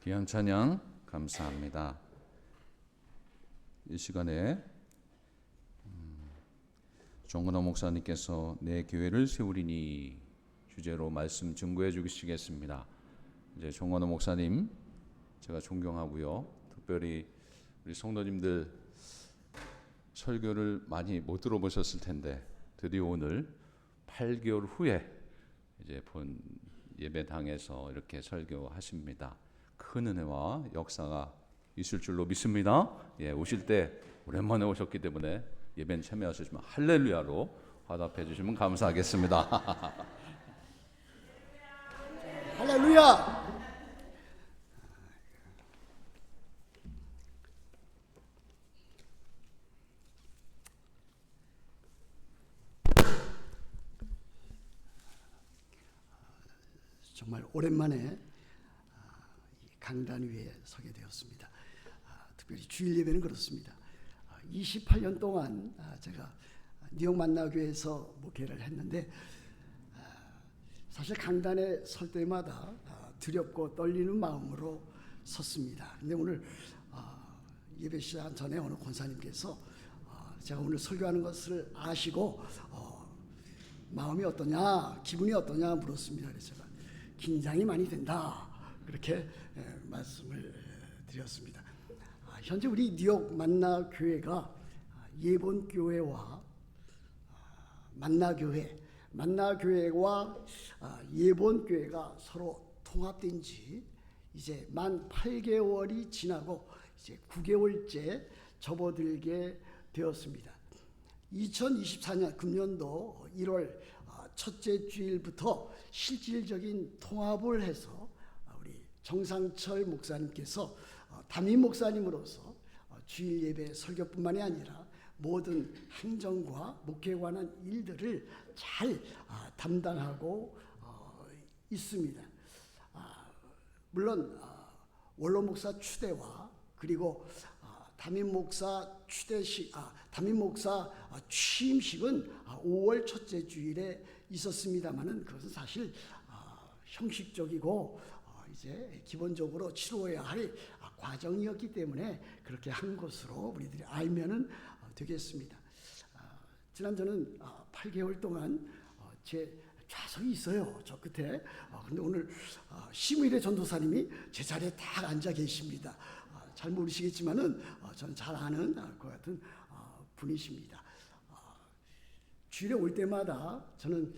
귀한 찬양 감사합니다. 이 시간에 정근호 목사님께서 내 교회를 세우리니 주제로 말씀 증거해 주시겠습니다. 이제 정근호 목사님 제가 존경하고요. 특별히 우리 성도님들 설교를 많이 못 들어보셨을 텐데 드디어 오늘 8개월 후에 이제 본 예배당에서 이렇게 설교하십니다. 큰 은혜와 역사가 있을 줄로 믿습니다. 오실 때 오랜만에 오셨기 때문에 예배에 참여하시면 할렐루야로 화답해 주시면 감사하겠습니다. 할렐루야! 정말 오랜만에 강단 위에 서게 되었습니다. 특별히 주일 예배는 그렇습니다. 28년 동안 제가 뉴욕 만나교회에서 목회를 했는데 사실 강단에 설 때마다 두렵고 떨리는 마음으로 섰습니다. 근데 오늘 예배 시작 전에 어느 권사님께서 제가 오늘 설교하는 것을 아시고 마음이 어떠냐, 기분이 어떠냐 물었습니다. 그래서 제가 긴장이 많이 된다 그렇게 말씀을 드렸습니다. 현재 우리 뉴욕 만나교회가 예본교회와 만나교회와 예본교회가 서로 통합된 지 이제 만 8개월이 지나고 이제 9개월째 접어들게 되었습니다. 2024년 금년도 1월 첫째 주일부터 실질적인 통합을 해서 우리 정상철 목사님께서 담임 목사님으로서 주일 예배 설교뿐만이 아니라 모든 행정과 목회에 관한 일들을 잘 담당하고 있습니다. 물론 원로 목사 추대와 그리고 담임 목사 취임식은 5월 첫째 주일에 있었습니다만은 그것은 사실 형식적이고 이제 기본적으로 치루어야 할 과정이었기 때문에 그렇게 한 것으로 우리들이 알면은 되겠습니다. 지난 저는 8개월 동안 제 좌석이 있어요. 저 끝에. 근데 오늘 심의래 전도사님이 제 자리에 딱 앉아 계십니다. 잘 모르시겠지만은 저는 잘 아는 것 같은 분이십니다. 주일에 올 때마다 저는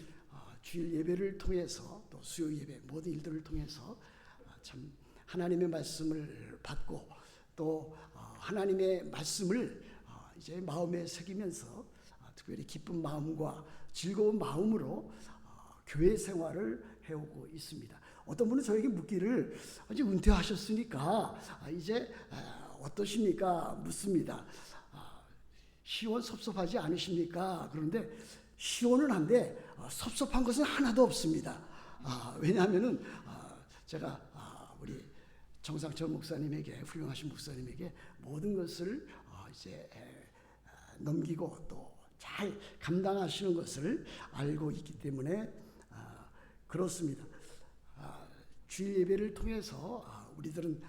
주일 예배를 통해서 또 수요 예배 모든 일들을 통해서 참 하나님의 말씀을 받고 또 하나님의 말씀을 이제 마음에 새기면서 특별히 기쁜 마음과 즐거운 마음으로 교회 생활을 해오고 있습니다. 어떤 분은 저에게 묻기를 이제 은퇴하셨으니까 이제 어떠십니까? 묻습니다. 시원섭섭하지 않으십니까? 그런데 시원은 한데 섭섭한 것은 하나도 없습니다. 왜냐하면은 제가 우리 정상철 목사님에게 훌륭하신 목사님에게 모든 것을 이제 넘기고 또 잘 감당하시는 것을 알고 있기 때문에 그렇습니다. 주일 예배를 통해서 우리들은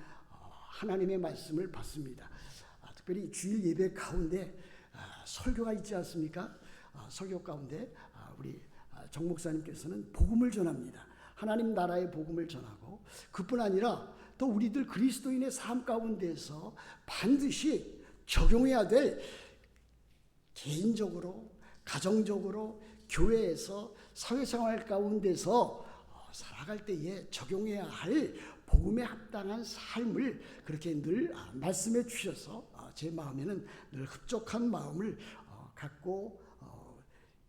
하나님의 말씀을 받습니다. 특별히 주일 예배 가운데 설교가 있지 않습니까? 설교 가운데 우리 정 목사님께서는 복음을 전합니다. 하나님 나라의 복음을 전하고 그뿐 아니라 또 우리들 그리스도인의 삶 가운데서 반드시 적용해야 될 개인적으로, 가정적으로, 교회에서 사회생활 가운데서 살아갈 때에 적용해야 할 복음에 합당한 삶을 그렇게 늘 말씀해 주셔서 제 마음에는 늘 흡족한 마음을 갖고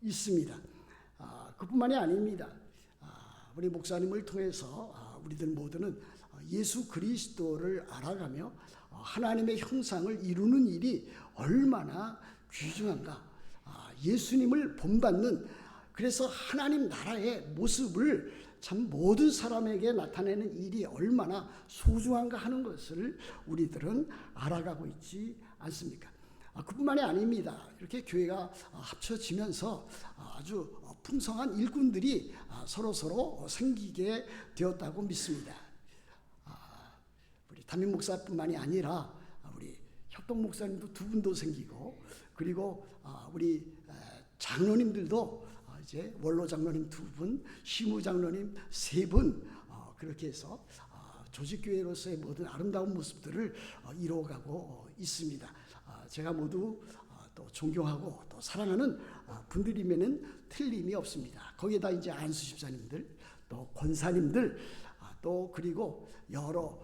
있습니다. 그뿐만이 아닙니다. 우리 목사님을 통해서 우리들 모두는 예수 그리스도를 알아가며 하나님의 형상을 이루는 일이 얼마나 귀중한가. 예수님을 본받는 그래서 하나님 나라의 모습을 참 모든 사람에게 나타내는 일이 얼마나 소중한가 하는 것을 우리들은 알아가고 있지 않습니까? 그뿐만이 아닙니다. 이렇게 교회가 합쳐지면서 아주 풍성한 일꾼들이 서로 생기게 되었다고 믿습니다. 담임 목사뿐만이 아니라 우리 협동 목사님도 두 분도 생기고, 그리고 우리 장로님들도 이제 원로 장로님 두 분, 시무 장로님 세 분, 그렇게 해서 조직교회로서의 모든 아름다운 모습들을 이루어가고 있습니다. 제가 모두 또 존경하고 또 사랑하는 분들이면은 틀림이 없습니다. 거기에다 이제 안수 집사님들, 또 권사님들, 또 그리고 여러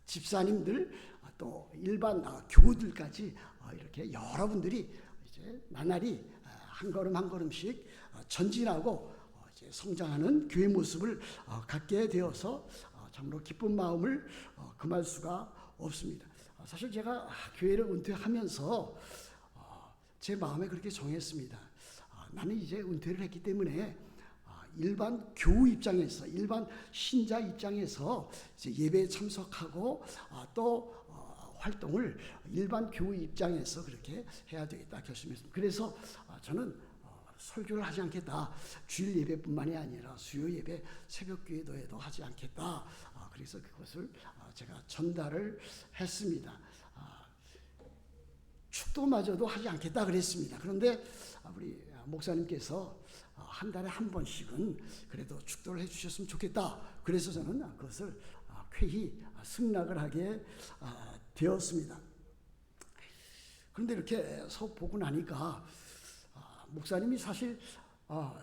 집사님들, 또 일반 교우들까지 이렇게 여러분들이 이제 나날이 한 걸음 한 걸음씩 전진하고 이제 성장하는 교회 모습을 갖게 되어서 참으로 기쁜 마음을 금할 수가 없습니다. 사실 제가 교회를 은퇴하면서 제 마음에 그렇게 정했습니다. 나는 이제 은퇴를 했기 때문에 일반 교우 입장에서, 일반 신자 입장에서 이제 예배에 참석하고 또 활동을 일반 교우 입장에서 그렇게 해야 되겠다 결심했습니다. 그래서 저는 설교를 하지 않겠다. 주일 예배뿐만이 아니라 수요 예배, 새벽 기도에도 하지 않겠다. 그래서 그것을 제가 전달을 했습니다. 축도마저도 하지 않겠다 그랬습니다. 그런데 우리 목사님께서 한 달에 한 번씩은 그래도 축도를 해주셨으면 좋겠다. 그래서 저는 그것을 쾌히 승낙을 하게 되었습니다. 그런데 이렇게 보고 나니까 목사님이 사실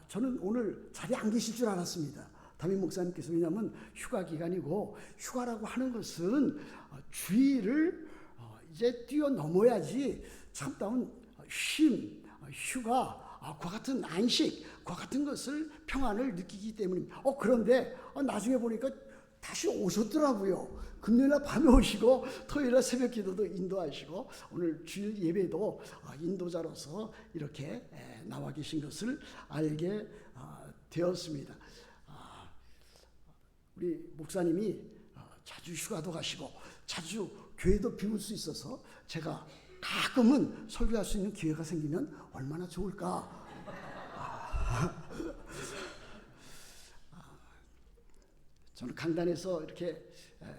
저는 오늘 자리에 안 계실 줄 알았습니다. 담임 목사님께서. 왜냐하면 휴가 기간이고, 휴가라고 하는 것은 주일을 이제 뛰어넘어야지 참다운 쉼, 휴가, 그와 같은 안식, 그와 같은 것을 평안을 느끼기 때문입니다. 그런데 나중에 보니까 다시 오셨더라고요. 금요일날 밤에 오시고 토요일날 새벽 기도도 인도하시고 오늘 주일 예배도 인도자로서 이렇게 나와 계신 것을 알게 되었습니다. 우리 목사님이 자주 휴가도 가시고 자주 교회도 비울 수 있어서 제가 가끔은 설교할 수 있는 기회가 생기면 얼마나 좋을까. 저는 강단에서 이렇게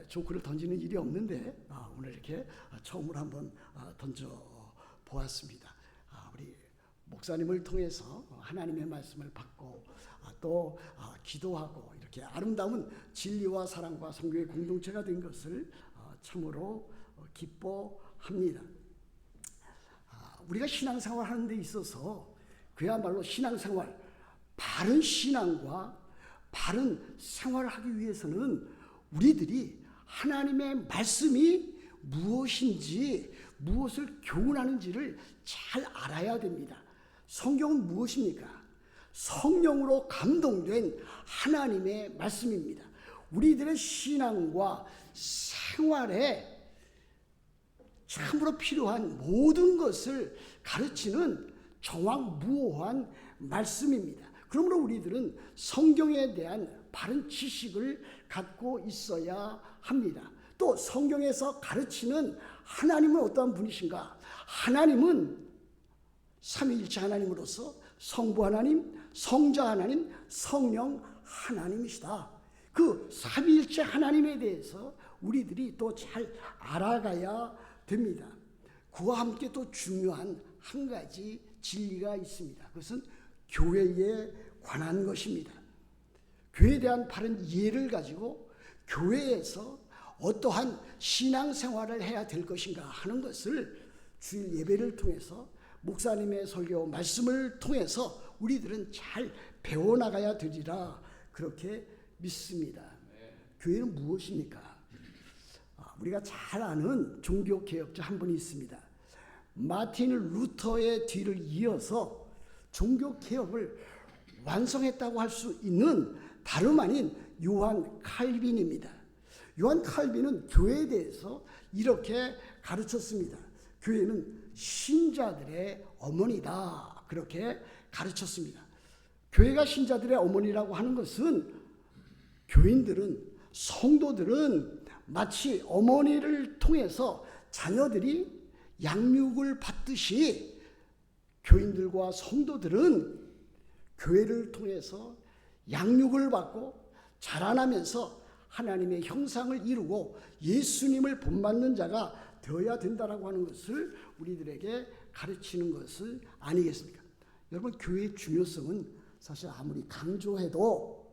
조크를 던지는 일이 없는데 오늘 이렇게 처음으로 한번 던져 보았습니다. 우리 목사님을 통해서 하나님의 말씀을 받고 또 기도하고 이렇게 아름다운 진리와 사랑과 성교의 공동체가 된 것을 참으로 기뻐합니다. 우리가 신앙생활 하는 데 있어서 그야말로 신앙생활, 바른 신앙과 바른 생활을 하기 위해서는 우리들이 하나님의 말씀이 무엇인지, 무엇을 교훈하는지를 잘 알아야 됩니다. 성경은 무엇입니까? 성령으로 감동된 하나님의 말씀입니다. 우리들의 신앙과 생활에 참으로 필요한 모든 것을 가르치는 정확무오한 말씀입니다. 그러므로 우리들은 성경에 대한 바른 지식을 갖고 있어야 합니다. 또 성경에서 가르치는 하나님은 어떠한 분이신가? 하나님은 삼위일체 하나님으로서 성부 하나님, 성자 하나님, 성령 하나님이시다. 그 삼위일체 하나님에 대해서 우리들이 또 잘 알아가야 됩니다. 그와 함께 또 중요한 한 가지 진리가 있습니다. 그것은 교회에 관한 것입니다. 교회에 대한 바른 이해를 가지고 교회에서 어떠한 신앙생활을 해야 될 것인가 하는 것을 주일 예배를 통해서 목사님의 설교 말씀을 통해서 우리들은 잘 배워나가야 되리라 그렇게 믿습니다. 교회는 무엇입니까? 우리가 잘 아는 종교개혁자 한 분이 있습니다. 마틴 루터의 뒤를 이어서 종교개혁을 완성했다고 할 수 있는 다름 아닌 요한 칼빈입니다. 요한 칼빈은 교회에 대해서 이렇게 가르쳤습니다. 교회는 신자들의 어머니다. 그렇게 가르쳤습니다. 교회가 신자들의 어머니라고 하는 것은 교인들은, 성도들은 마치 어머니를 통해서 자녀들이 양육을 받듯이 교인들과 성도들은 교회를 통해서 양육을 받고 자라나면서 하나님의 형상을 이루고 예수님을 본받는 자가 되어야 된다라고 하는 것을 우리들에게 가르치는 것을 아니겠습니까? 여러분, 교회의 중요성은 사실 아무리 강조해도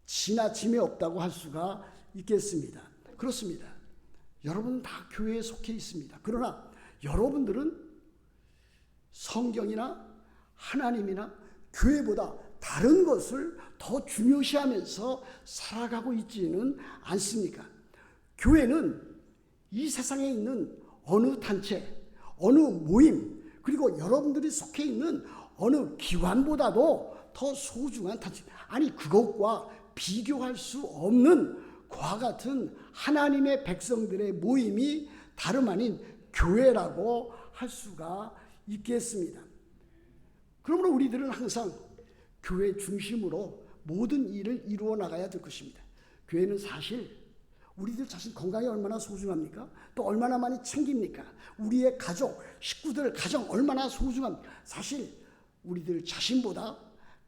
지나침이 없다고 할 수가 있겠습니다. 그렇습니다. 여러분은 다 교회에 속해 있습니다. 그러나 여러분들은 성경이나 하나님이나 교회보다 다른 것을 더 중요시하면서 살아가고 있지는 않습니까? 교회는 이 세상에 있는 어느 단체, 어느 모임, 그리고 여러분들이 속해 있는 어느 기관보다도 더 소중한 단체, 아니 그것과 비교할 수 없는 그와 같은 하나님의 백성들의 모임이 다름 아닌 교회라고 할 수가 있겠습니다. 그러므로 우리들은 항상 교회 중심으로 모든 일을 이루어 나가야 될 것입니다. 교회는 사실 우리들 자신 건강이 얼마나 소중합니까? 또 얼마나 많이 챙깁니까? 우리의 가족, 식구들, 가정 얼마나 소중합니까? 사실 우리들 자신보다,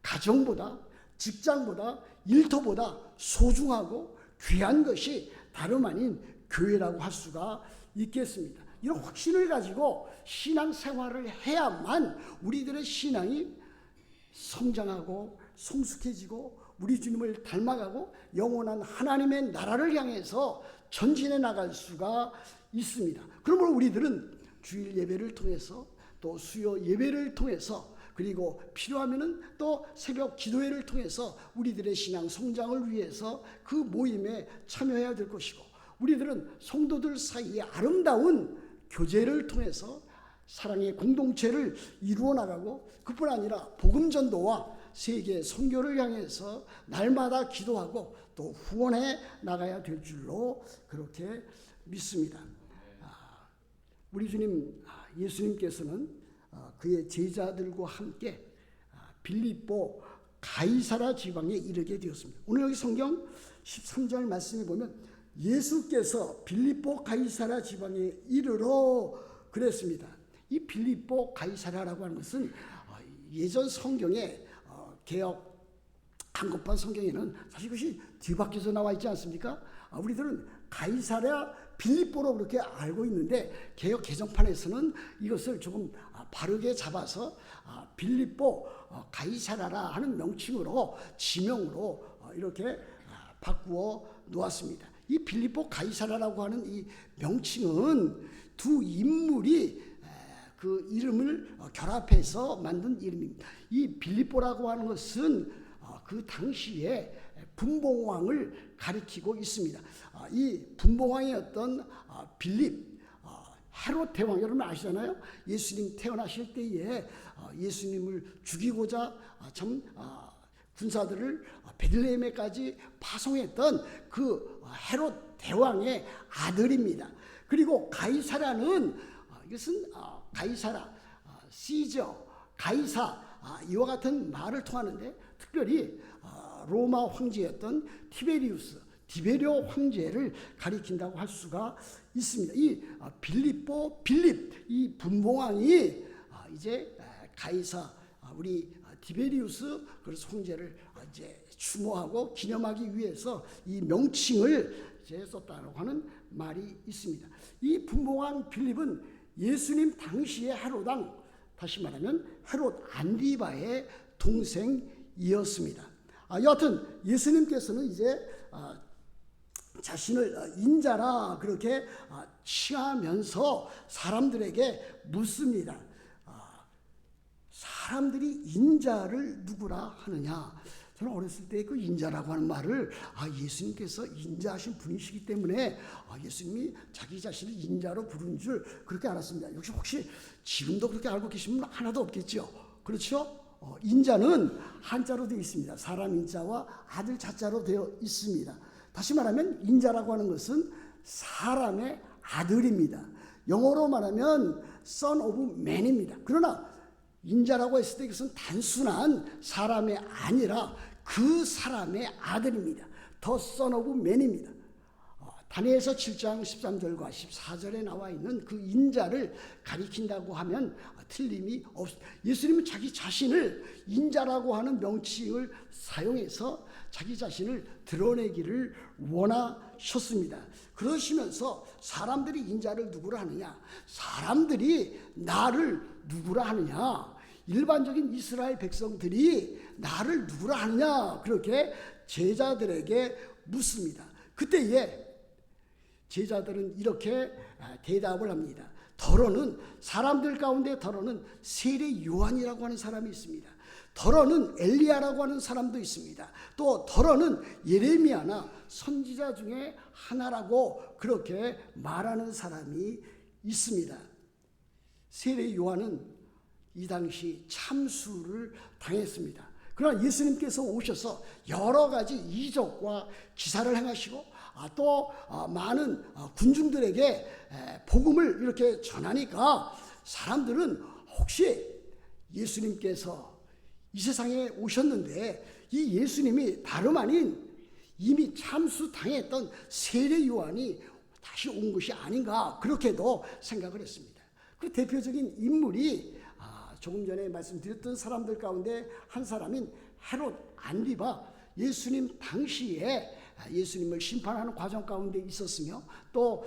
가정보다, 직장보다, 일터보다 소중하고 귀한 것이 다름 아닌 교회라고 할 수가 있겠습니다. 이런 확신을 가지고 신앙생활을 해야만 우리들의 신앙이 성장하고 성숙해지고 우리 주님을 닮아가고 영원한 하나님의 나라를 향해서 전진해 나갈 수가 있습니다. 그러므로 우리들은 주일 예배를 통해서 또 수요 예배를 통해서 그리고 필요하면은 또 새벽 기도회를 통해서 우리들의 신앙 성장을 위해서 그 모임에 참여해야 될 것이고, 우리들은 성도들 사이에 아름다운 교제를 통해서 사랑의 공동체를 이루어 나가고, 그뿐 아니라 복음 전도와 세계 선교를 향해서 날마다 기도하고 또 후원해 나가야 될 줄로 그렇게 믿습니다. 우리 주님 예수님께서는 그의 제자들과 함께 빌립보 가이사라 지방에 이르게 되었습니다. 오늘 여기 성경 13절 말씀에 보면 예수께서 빌립보 가이사라 지방에 이르러 그랬습니다. 이 빌립보 가이사라라고 하는 것은 예전 성경에 개역 한국판 성경에는 사실 그것이 뒤바뀌어서 나와 있지 않습니까? 우리들은 가이사랴 빌립보로 그렇게 알고 있는데 개역 개정판에서는 이것을 조금 바르게 잡아서 빌립보 가이사랴라 하는 명칭으로 지명으로 이렇게 바꾸어 놓았습니다. 이 빌립보 가이사랴라고 하는 이 명칭은 두 인물이 그 이름을 결합해서 만든 이름입니다. 이 빌립보라고 하는 것은 그 당시에 분봉왕을 가리키고 있습니다. 이 분봉왕이었던 빌립, 헤롯 대왕, 여러분 아시잖아요. 예수님 태어나실 때에 예수님을 죽이고자 참 군사들을 베들레헴에까지 파송했던 그 헤롯 대왕의 아들입니다. 그리고 가이사라는 이것은 가이사라, 시저, 가이사 이와 같은 말을 통하는데 특별히 로마 황제였던 디베리오 황제를 가리킨다고 할 수가 있습니다. 이 빌립 이 분봉왕이 이제 가이사 우리 디베리우스 그래서 황제를 이제 추모하고 기념하기 위해서 이 명칭을 이제 썼다고 하는 말이 있습니다. 이 분봉왕 빌립은 예수님 당시의 헤롯왕, 다시 말하면 헤롯 안디바의 동생이었습니다. 여하튼 예수님께서는 이제 자신을 인자라 그렇게 칭하면서 사람들에게 묻습니다. 사람들이 인자를 누구라 하느냐? 저는 어렸을 때 그 인자라고 하는 말을 예수님께서 인자하신 분이시기 때문에 예수님이 자기 자신을 인자로 부른 줄 그렇게 알았습니다. 역시 혹시 지금도 그렇게 알고 계신 분 하나도 없겠죠? 그렇죠? 인자는 한자로 되어 있습니다. 사람 인자와 아들 자자로 되어 있습니다. 다시 말하면 인자라고 하는 것은 사람의 아들입니다. 영어로 말하면 son of man입니다. 그러나 인자라고 했을 때 이것은 단순한 사람이 아니라 그 사람의 아들입니다. The son of man입니다. 다니엘서 7장 13절과 14절에 나와 있는 그 인자를 가리킨다고 하면 틀림이 없습니다. 예수님은 자기 자신을 인자라고 하는 명칭을 사용해서 자기 자신을 드러내기를 원하셨습니다. 그러시면서 사람들이 인자를 누구라 하느냐? 사람들이 나를 누구라 하느냐? 일반적인 이스라엘 백성들이 나를 누구라 하느냐? 그렇게 제자들에게 묻습니다. 그때에 제자들은 이렇게 대답을 합니다. 더러는 사람들 가운데 더러는 세례 요한이라고 하는 사람이 있습니다. 더러는 엘리야라고 하는 사람도 있습니다. 또 더러는 예레미야나 선지자 중에 하나라고 그렇게 말하는 사람이 있습니다. 세례 요한은 이 당시 참수를 당했습니다. 그러나 예수님께서 오셔서 여러 가지 이적과 기사를 행하시고 또 많은 군중들에게 복음을 이렇게 전하니까 사람들은 혹시 예수님께서 이 세상에 오셨는데 이 예수님이 다름 아닌 이미 참수당했던 세례 요한이 다시 온 것이 아닌가 그렇게도 생각을 했습니다. 그 대표적인 인물이 조금 전에 말씀드렸던 사람들 가운데 한 사람인 헤롯 안리바, 예수님 당시에 예수님을 심판하는 과정 가운데 있었으며 또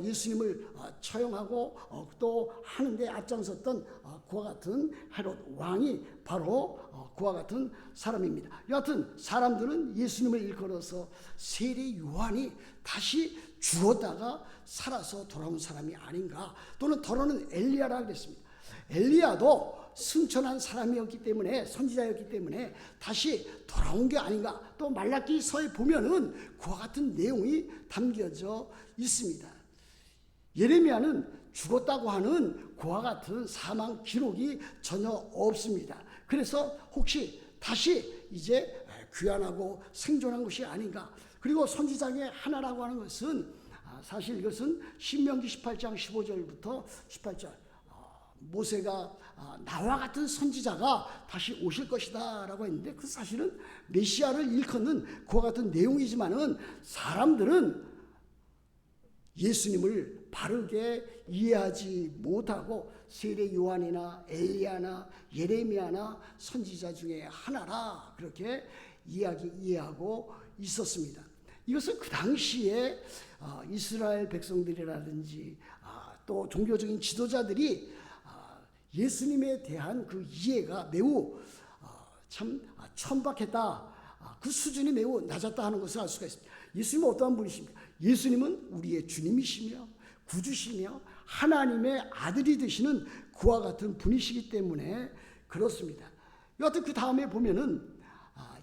예수님을 처형하고 또 하는데 앞장섰던 그와 같은 헤롯 왕이 바로 그와 같은 사람입니다. 여하튼 사람들은 예수님을 일컬어서 세례 요한이 다시 죽었다가 살아서 돌아온 사람이 아닌가, 또는 더러는 엘리야라 그랬습니다. 엘리야도 승천한 사람이었기 때문에, 선지자였기 때문에 다시 돌아온 게 아닌가. 또 말라기서에 보면은 그와 같은 내용이 담겨져 있습니다. 예레미야는 죽었다고 하는 그와 같은 사망 기록이 전혀 없습니다. 그래서 혹시 다시 이제 귀환하고 생존한 것이 아닌가. 그리고 선지자 중에 하나라고 하는 것은 사실 이것은 신명기 18장 15절부터 18절 모세가 나와 같은 선지자가 다시 오실 것이다 라고 했는데, 그 사실은 메시아를 일컫는 그와 같은 내용이지만은 사람들은 예수님을 바르게 이해하지 못하고 세례 요한이나 엘리야나 예레미야나 선지자 중에 하나라 그렇게 이해하고 있었습니다. 이것은 그 당시에 이스라엘 백성들이라든지 또 종교적인 지도자들이 예수님에 대한 그 이해가 매우 참 천박했다, 그 수준이 매우 낮았다 하는 것을 알 수가 있습니다. 예수님은 어떠한 분이십니까? 예수님은 우리의 주님이시며 구주시며 하나님의 아들이 되시는 그와 같은 분이시기 때문에 그렇습니다. 여하튼 그 다음에 보면은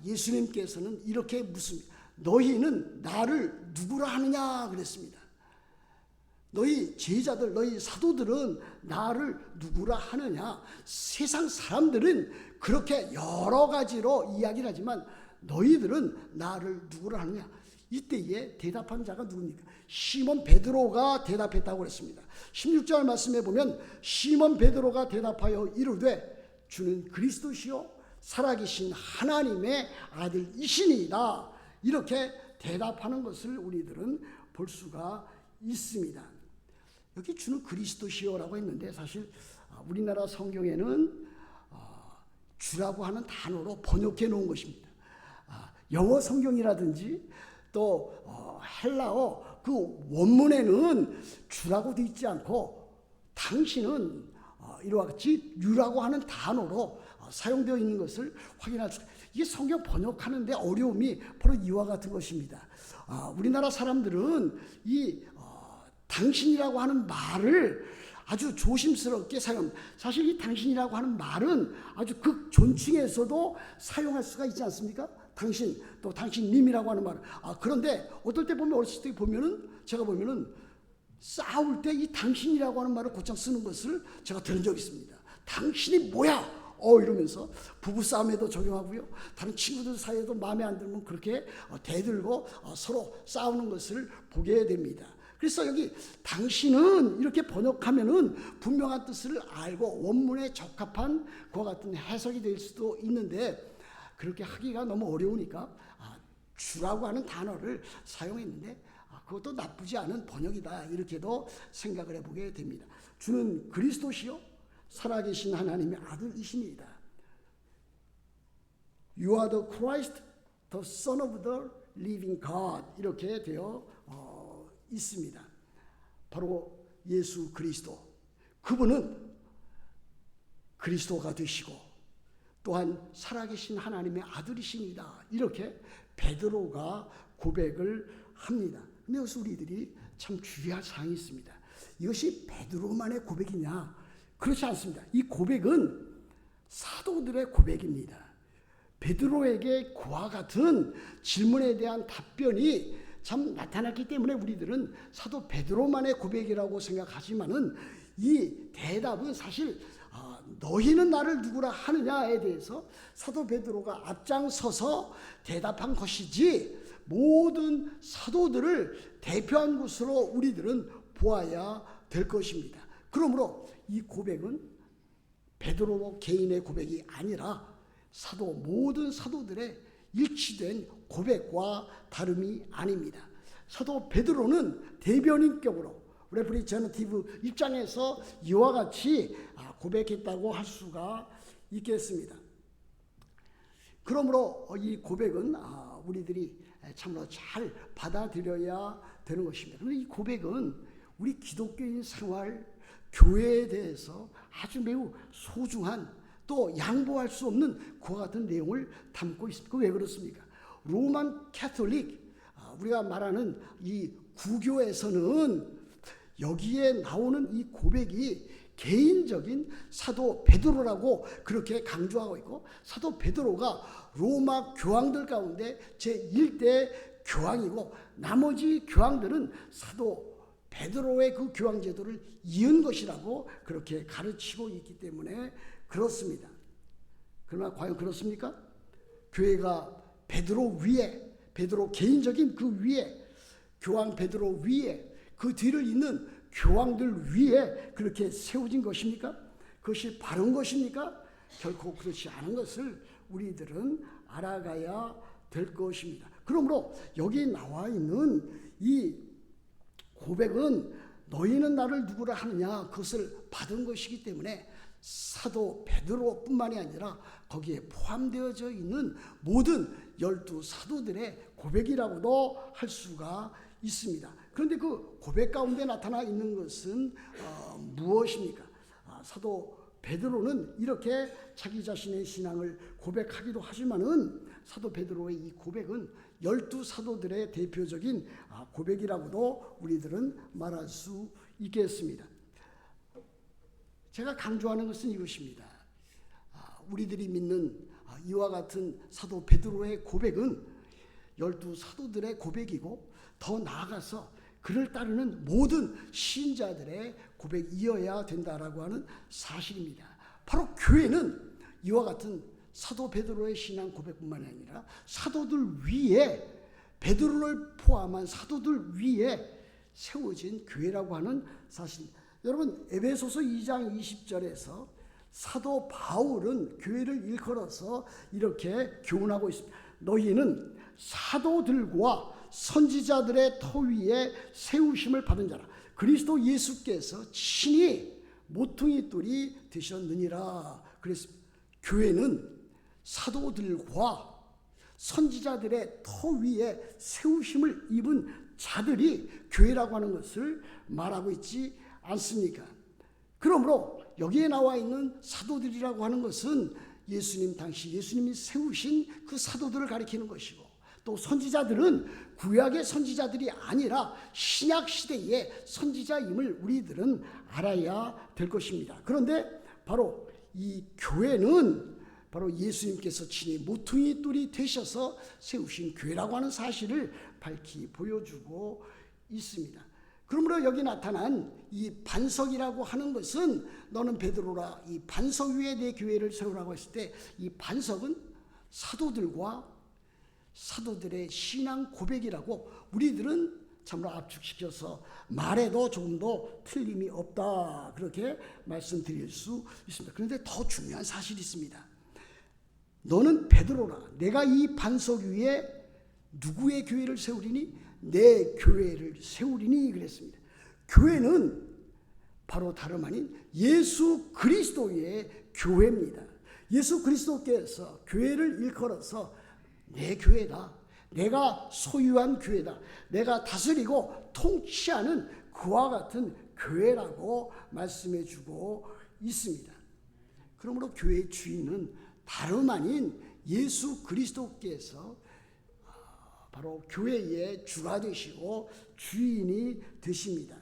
예수님께서는 이렇게 묻습니다. 너희는 나를 누구라 하느냐 그랬습니다. 너희 제자들, 너희 사도들은 나를 누구라 하느냐? 세상 사람들은 그렇게 여러 가지로 이야기를 하지만 너희들은 나를 누구라 하느냐? 이때에 대답한 자가 누굽니까? 시몬 베드로가 대답했다고 그랬습니다. 16절 말씀에 보면 시몬 베드로가 대답하여 이르되 주는 그리스도시요 살아계신 하나님의 아들이시니이다. 이렇게 대답하는 것을 우리들은 볼 수가 있습니다. 여기 주는 그리스도시요라고 했는데 사실 우리나라 성경에는 주라고 하는 단어로 번역해 놓은 것입니다. 영어 성경이라든지 또 헬라어 그 원문에는 주라고 되어 있지 않고 당신은 이와 같이 유라고 하는 단어로 사용되어 있는 것을 확인할 수 있습니다. 이게 성경 번역하는데 어려움이 바로 이와 같은 것입니다. 우리나라 사람들은 이 당신이라고 하는 말을 아주 조심스럽게 사용합니다. 사실 이 당신이라고 하는 말은 아주 극존칭에서도 사용할 수가 있지 않습니까? 당신, 또 당신님이라고 하는 말은. 그런데 어떨 때 보면 어렸을 때 보면은 제가 보면은 싸울 때 이 당신이라고 하는 말을 곧장 쓰는 것을 제가 들은 적이 있습니다. 당신이 뭐야? 이러면서 부부싸움에도 적용하고요. 다른 친구들 사이에도 마음에 안 들면 그렇게 대들고 서로 싸우는 것을 보게 됩니다. 그래서 여기 당신은 이렇게 번역하면은 분명한 뜻을 알고 원문에 적합한 그와 같은 해석이 될 수도 있는데 그렇게 하기가 너무 어려우니까 주라고 하는 단어를 사용했는데 그것도 나쁘지 않은 번역이다 이렇게도 생각을 해보게 됩니다. 주는 그리스도시요 살아계신 하나님의 아들이시니이다. You are the Christ, the Son of the Living God 이렇게 되어 있습니다. 바로 예수 그리스도, 그분은 그리스도가 되시고 또한 살아계신 하나님의 아들이십니다. 이렇게 베드로가 고백을 합니다. 근데 여기서 우리들이 참 주의할 사항이 있습니다. 이것이 베드로만의 고백이냐? 그렇지 않습니다. 이 고백은 사도들의 고백입니다. 베드로에게 그와 같은 질문에 대한 답변이 참 나타났기 때문에 우리들은 사도 베드로만의 고백이라고 생각하지만은 이 대답은 사실 너희는 나를 누구라 하느냐에 대해서 사도 베드로가 앞장서서 대답한 것이지 모든 사도들을 대표한 것으로 우리들은 보아야 될 것입니다. 그러므로 이 고백은 베드로 개인의 고백이 아니라 모든 사도들의 일치된 고백과 다름이 아닙니다. 사도 베드로는 대변인격으로 레프리젠티브 입장에서 이와 같이 고백했다고 할 수가 있겠습니다. 그러므로 이 고백은 우리들이 참으로 잘 받아들여야 되는 것입니다. 그런데 이 고백은 우리 기독교인 생활, 교회에 대해서 아주 매우 소중한 또 양보할 수 없는 그와 같은 내용을 담고 있습니다. 왜 그렇습니까? 로만 캐톨릭, 우리가 말하는 이 구교에서는 여기에 나오는 이 고백이 개인적인 사도 베드로라고 그렇게 강조하고 있고, 사도 베드로가 로마 교황들 가운데 제1대 교황이고 나머지 교황들은 사도 베드로의 그 교황 제도를 이은 것이라고 그렇게 가르치고 있기 때문에 그렇습니다. 그러나 과연 그렇습니까? 교회가 베드로 위에, 베드로 개인적인 그 위에, 교황 베드로 위에, 그 뒤를 잇는 교황들 위에 그렇게 세워진 것입니까? 그것이 바른 것입니까? 결코 그렇지 않은 것을 우리들은 알아가야 될 것입니다. 그러므로 여기 나와 있는 이 고백은 너희는 나를 누구라 하느냐, 그것을 받은 것이기 때문에 사도 베드로뿐만이 아니라 거기에 포함되어져 있는 모든 12사도들의 고백이라고도 할 수가 있습니다. 그런데 그 고백 가운데 나타나 있는 것은 무엇입니까? 사도 베드로는 이렇게 자기 자신의 신앙을 고백하기도 하지만은 사도 베드로의 이 고백은 12사도들의 대표적인 고백이라고도 우리들은 말할 수 있겠습니다. 제가 강조하는 것은 이것입니다. 우리들이 믿는 이와 같은 사도 베드로의 고백은 12사도들의 고백이고 더 나아가서 그를 따르는 모든 신자들의 고백이어야 된다라고 하는 사실입니다. 바로 교회는 이와 같은 사도 베드로의 신앙 고백뿐만 아니라 사도들 위에, 베드로를 포함한 사도들 위에 세워진 교회라고 하는 사실입니다. 여러분, 에베소서 2장 20절에서 사도 바울은 교회를 일컬어서 이렇게 교훈하고 있습니다. 너희는 사도들과 선지자들의 터 위에 세우심을 받은 자라. 그리스도 예수께서 친히 모퉁이 돌이 되셨느니라. 그랬습니다. 교회는 사도들과 선지자들의 터 위에 세우심을 입은 자들이 교회라고 하는 것을 말하고 있지 않습니까? 그러므로 여기에 나와 있는 사도들이라고 하는 것은 예수님 당시 예수님이 세우신 그 사도들을 가리키는 것이고, 또 선지자들은 구약의 선지자들이 아니라 신약 시대의 선지자임을 우리들은 알아야 될 것입니다. 그런데 바로 이 교회는 바로 예수님께서 친히 모퉁이 돌이 되셔서 세우신 교회라고 하는 사실을 밝히 보여주고 있습니다. 그러므로 여기 나타난 이 반석이라고 하는 것은 너는 베드로라, 이 반석 위에 내 교회를 세우라고 했을 때 이 반석은 사도들과 사도들의 신앙 고백이라고 우리들은 참으로 압축시켜서 말해도 조금 더 틀림이 없다, 그렇게 말씀드릴 수 있습니다. 그런데 더 중요한 사실이 있습니다. 너는 베드로라, 내가 이 반석 위에 누구의 교회를 세우리니? 내 교회를 세우리니 그랬습니다. 교회는 바로 다름 아닌 예수 그리스도의 교회입니다. 예수 그리스도께서 교회를 일컬어서 내 교회다. 내가 소유한 교회다. 내가 다스리고 통치하는 그와 같은 교회라고 말씀해 주고 있습니다. 그러므로 교회의 주인은 다름 아닌 예수 그리스도께서 바로 교회의 주가 되시고 주인이 되십니다.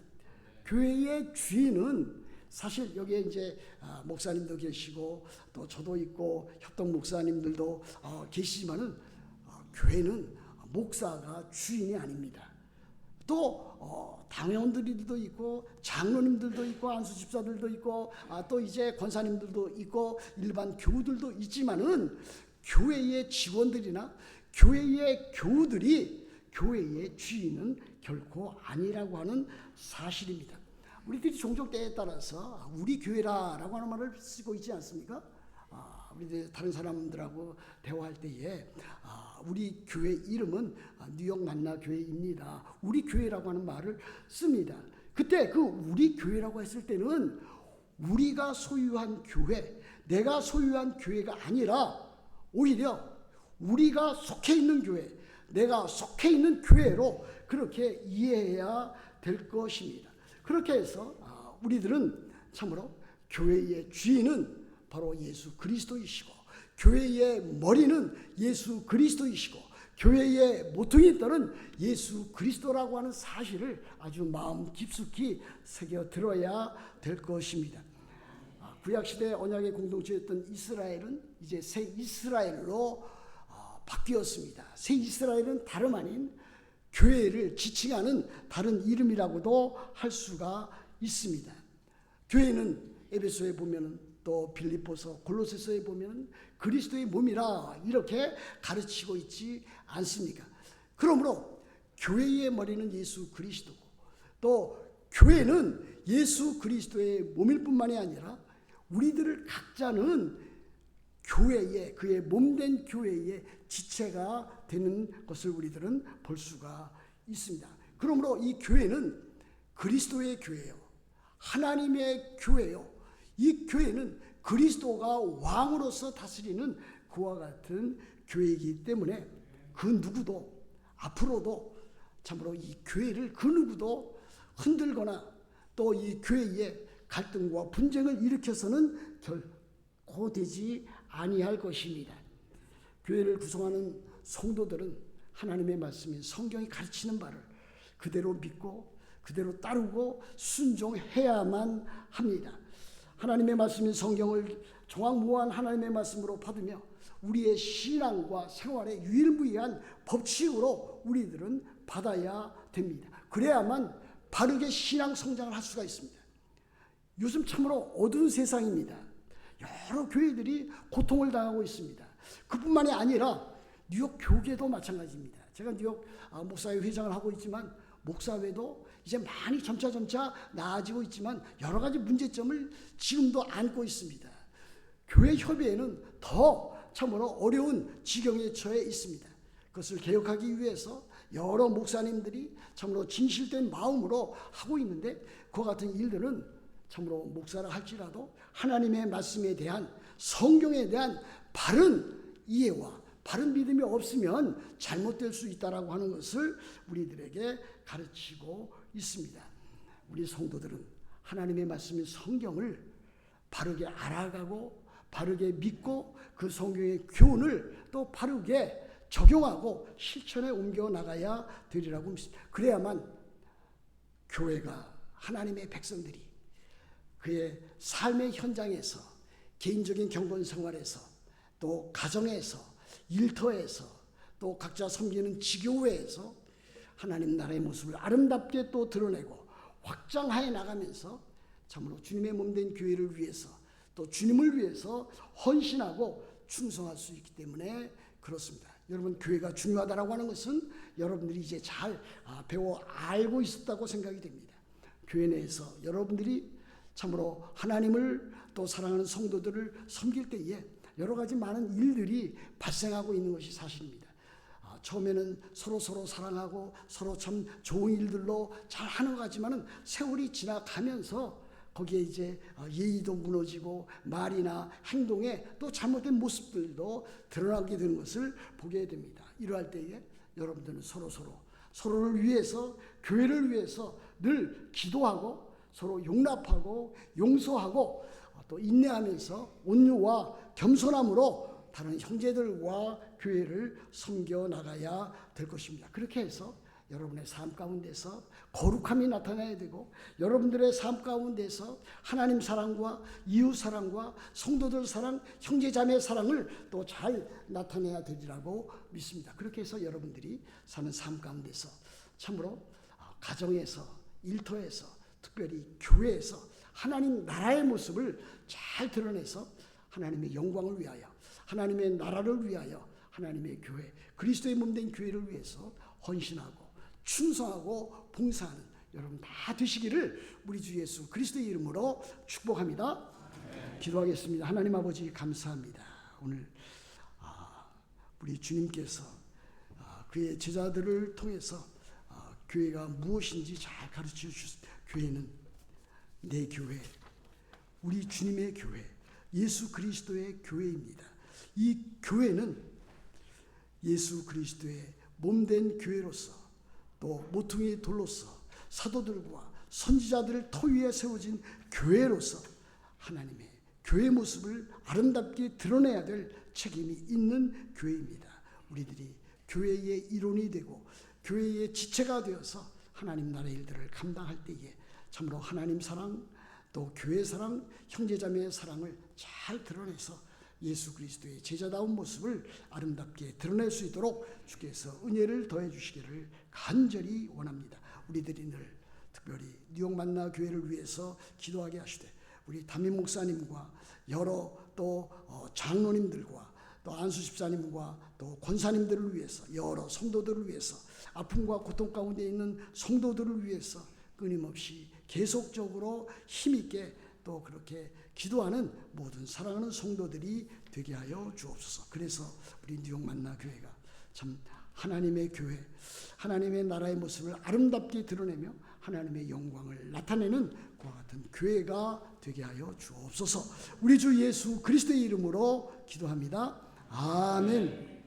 교회의 주인은 사실 여기에 이제 목사님도 계시고 또 저도 있고 협동 목사님들도 계시지만은 교회는 목사가 주인이 아닙니다. 또 당회원들도 있고 장로님들도 있고 안수 집사들도 있고 또 이제 권사님들도 있고 일반 교우들도 있지만은 교회의 직원들이나 교회의 교우들이 교회의 주인은 결코 아니라고 하는 사실입니다. 우리들이 종종 때에 따라서 우리 교회라고 하는 말을 쓰고 있지 않습니까? 우리들 다른 사람들하고 대화할 때에 우리 교회 이름은 뉴욕 만나 교회입니다. 우리 교회라고 하는 말을 씁니다. 그때 그 우리 교회라고 했을 때는 우리가 소유한 교회, 내가 소유한 교회가 아니라 오히려 우리가 속해 있는 교회, 내가 속해 있는 교회로 그렇게 이해해야 될 것입니다. 그렇게 해서 우리들은 참으로 교회의 주인은 바로 예수 그리스도이시고 교회의 머리는 예수 그리스도이시고 교회의 모퉁이 떨은 예수 그리스도라고 하는 사실을 아주 마음 깊숙이 새겨 들어야 될 것입니다. 구약시대 언약의 공동체였던 이스라엘은 이제 새 이스라엘로 바뀌었습니다. 새 이스라엘은 다름 아닌 교회를 지칭하는 다른 이름이라고도 할 수가 있습니다. 교회는 에베소에 보면은 또 빌립보서 골로새서에 보면 그리스도의 몸이라 이렇게 가르치고 있지 않습니까? 그러므로 교회의 머리는 예수 그리스도고 또 교회는 예수 그리스도의 몸일 뿐만이 아니라 우리들을 각자는 교회의 그의 몸된 교회의 지체가 되는 것을 우리들은 볼 수가 있습니다. 그러므로 이 교회는 그리스도의 교회요, 하나님의 교회요. 이 교회는 그리스도가 왕으로서 다스리는 그와 같은 교회이기 때문에 그 누구도 앞으로도 참으로 이 교회를 그 누구도 흔들거나 또 이 교회에 갈등과 분쟁을 일으켜서는 결코 되지 아니할 것입니다. 교회를 구성하는 성도들은 하나님의 말씀인 성경이 가르치는 바를 그대로 믿고 그대로 따르고 순종해야만 합니다. 하나님의 말씀인 성경을 정확무한 하나님의 말씀으로 받으며 우리의 신앙과 생활의 유일무이한 법칙으로 우리들은 받아야 됩니다. 그래야만 바르게 신앙 성장을 할 수가 있습니다. 요즘 참으로 어두운 세상입니다. 여러 교회들이 고통을 당하고 있습니다. 그뿐만이 아니라 뉴욕 교계도 마찬가지입니다. 제가 뉴욕 목사회 회장을 하고 있지만 목사회도 이제 많이 점차 나아지고 있지만 여러 가지 문제점을 지금도 안고 있습니다. 교회 협의회는 더 참으로 어려운 지경에 처해 있습니다. 그것을 개혁하기 위해서 여러 목사님들이 참으로 진실된 마음으로 하고 있는데 그와 같은 일들은 참으로 목사라 할지라도 하나님의 말씀에 대한 성경에 대한 바른 이해와 바른 믿음이 없으면 잘못될 수 있다라고 하는 것을 우리들에게 가르치고 있습니다. 우리 성도들은 하나님의 말씀인 성경을 바르게 알아가고 바르게 믿고 그 성경의 교훈을 또 바르게 적용하고 실천에 옮겨 나가야 되리라고 믿습니다. 그래야만 교회가 하나님의 백성들이 그의 삶의 현장에서 개인적인 경건 생활에서 또 가정에서 일터에서 또 각자 섬기는 지교회에서 하나님 나라의 모습을 아름답게 또 드러내고 확장해 나가면서 참으로 주님의 몸된 교회를 위해서 또 주님을 위해서 헌신하고 충성할 수 있기 때문에 그렇습니다. 여러분 교회가 중요하다라고 하는 것은 여러분들이 이제 잘 배워 알고 있었다고 생각이 됩니다. 교회 내에서 여러분들이 참으로 하나님을 또 사랑하는 성도들을 섬길 때에 여러 가지 많은 일들이 발생하고 있는 것이 사실입니다. 처음에는 서로 사랑하고 서로 참 좋은 일들로 잘 하는 것 같지만은 세월이 지나가면서 거기에 이제 예의도 무너지고 말이나 행동에 또 잘못된 모습들도 드러나게 되는 것을 보게 됩니다. 이러할 때에 여러분들은 서로를 위해서, 교회를 위해서 늘 기도하고 서로 용납하고 용서하고 또 인내하면서 온유와 겸손함으로 다른 형제들과 교회를 섬겨 나가야 될 것입니다. 그렇게 해서 여러분의 삶 가운데서 거룩함이 나타나야 되고, 여러분들의 삶 가운데서 하나님 사랑과 이웃 사랑과 성도들 사랑, 형제 자매 사랑을 또 잘 나타내야 되리라고 믿습니다. 그렇게 해서 여러분들이 사는 삶 가운데서 참으로 가정에서, 일터에서, 특별히 교회에서 하나님 나라의 모습을 잘 드러내서 하나님의 영광을 위하여, 하나님의 나라를 위하여, 하나님의 교회, 그리스도의 몸된 교회를 위해서 헌신하고 충성하고 봉사하는 여러분 다 되시기를 우리 주 예수 그리스도의 이름으로 축복합니다. 기도하겠습니다. 하나님 아버지 감사합니다. 오늘 우리 주님께서 그의 제자들을 통해서 교회가 무엇인지 잘 가르쳐 주셨습니다. 교회는 내 교회, 우리 주님의 교회, 예수 그리스도의 교회입니다. 이 교회는 예수 그리스도의 몸된 교회로서 또 모퉁이 돌로서 사도들과 선지자들을 터 위에 세워진 교회로서 하나님의 교회 모습을 아름답게 드러내야 될 책임이 있는 교회입니다. 우리들이 교회의 일원이 되고 교회의 지체가 되어서 하나님 나라의 일들을 감당할 때에 참으로 하나님 사랑, 또 교회 사랑, 형제자매의 사랑을 잘 드러내서 예수 그리스도의 제자다운 모습을 아름답게 드러낼 수 있도록 주께서 은혜를 더해 주시기를 간절히 원합니다. 우리들이 늘 특별히 뉴욕 만나 교회를 위해서 기도하게 하시되, 우리 담임 목사님과 여러 또 장로님들과 또 안수 집사님과 또 권사님들을 위해서, 여러 성도들을 위해서, 아픔과 고통 가운데 있는 성도들을 위해서 끊임없이 계속적으로 힘있게 또 그렇게 기도하는 모든 사랑하는 성도들이 되게 하여 주옵소서. 그래서 우리 뉴욕 만나 교회가 참 하나님의 교회, 하나님의 나라의 모습을 아름답게 드러내며 하나님의 영광을 나타내는 그와 같은 교회가 되게 하여 주옵소서. 우리 주 예수 그리스도의 이름으로 기도합니다. 아멘.